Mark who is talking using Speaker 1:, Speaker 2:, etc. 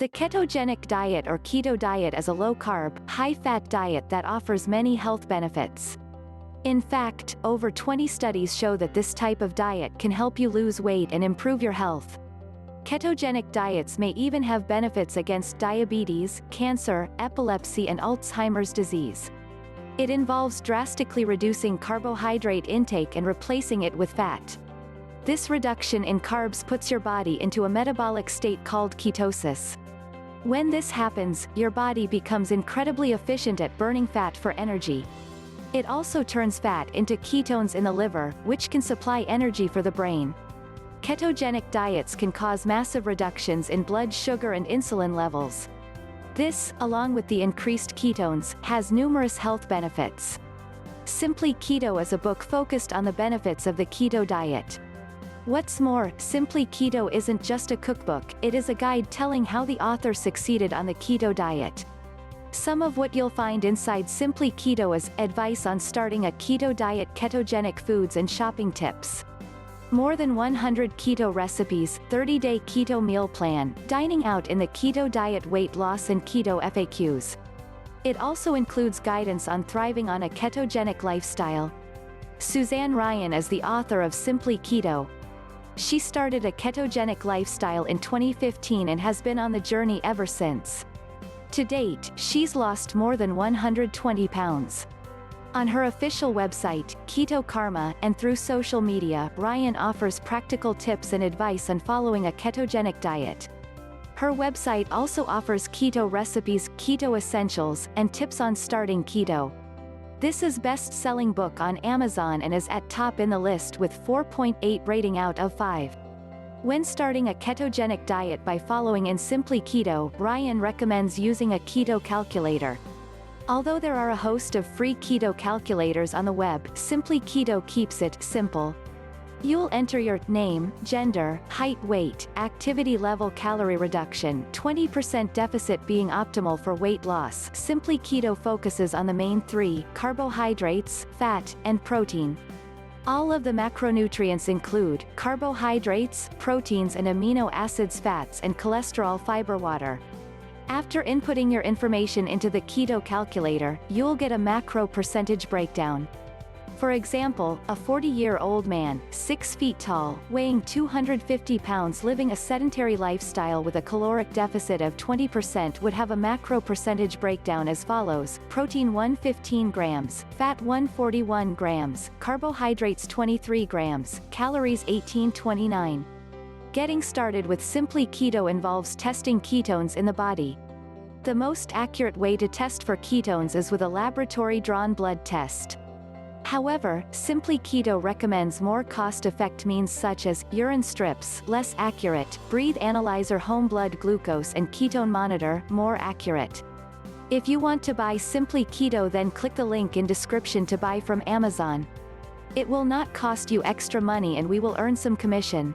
Speaker 1: The ketogenic diet or keto diet is a low-carb, high-fat diet that offers many health benefits. In fact, over 20 studies show that this type of diet can help you lose weight and improve your health. Ketogenic diets may even have benefits against diabetes, cancer, epilepsy and Alzheimer's disease. It involves drastically reducing carbohydrate intake and replacing it with fat. This reduction in carbs puts your body into a metabolic state called ketosis. When this happens, your body becomes incredibly efficient at burning fat for energy. It also turns fat into ketones in the liver, which can supply energy for the brain. Ketogenic diets can cause massive reductions in blood sugar and insulin levels. This, along with the increased ketones, has numerous health benefits. Simply Keto is a book focused on the benefits of the keto diet. What's more, Simply Keto isn't just a cookbook, it is a guide telling how the author succeeded on the keto diet. Some of what you'll find inside Simply Keto is advice on starting a keto diet, ketogenic foods and shopping tips. More than 100 keto recipes, 30-day keto meal plan, dining out in the keto diet, weight loss and keto FAQs. It also includes guidance on thriving on a ketogenic lifestyle. Suzanne Ryan is the author of Simply Keto. She started a ketogenic lifestyle in 2015 and has been on the journey ever since. To date, she's lost more than 120 pounds. On her official website, Keto Karma, and through social media, Ryan offers practical tips and advice on following a ketogenic diet. Her website also offers keto recipes, keto essentials, and tips on starting keto. This is best-selling book on Amazon and is at top in the list with 4.8 rating out of 5. When starting a ketogenic diet by following in Simply Keto, Ryan recommends using a keto calculator. Although there are a host of free keto calculators on the web, Simply Keto keeps it simple. You'll enter your name, gender, height, weight, activity level, calorie reduction, 20% deficit being optimal for weight loss. Simply Keto focuses on the main three: carbohydrates, fat, and protein. All of the macronutrients include carbohydrates, proteins and amino acids, fats and cholesterol, fiber, water. After inputting your information into the keto calculator, you'll get a macro percentage breakdown. For example, a 40-year-old man, 6 feet tall, weighing 250 pounds, living a sedentary lifestyle with a caloric deficit of 20% would have a macro percentage breakdown as follows: protein 115 grams, fat 141 grams, carbohydrates 23 grams, calories 1829. Getting started with Simply Keto involves testing ketones in the body. The most accurate way to test for ketones is with a laboratory-drawn blood test. However, Simply Keto recommends more cost-effective means such as urine strips, less accurate, breath analyzer, home blood glucose and ketone monitor, more accurate. If you want to buy Simply Keto, then click the link in description to buy from Amazon. It will not cost you extra money and we will earn some commission.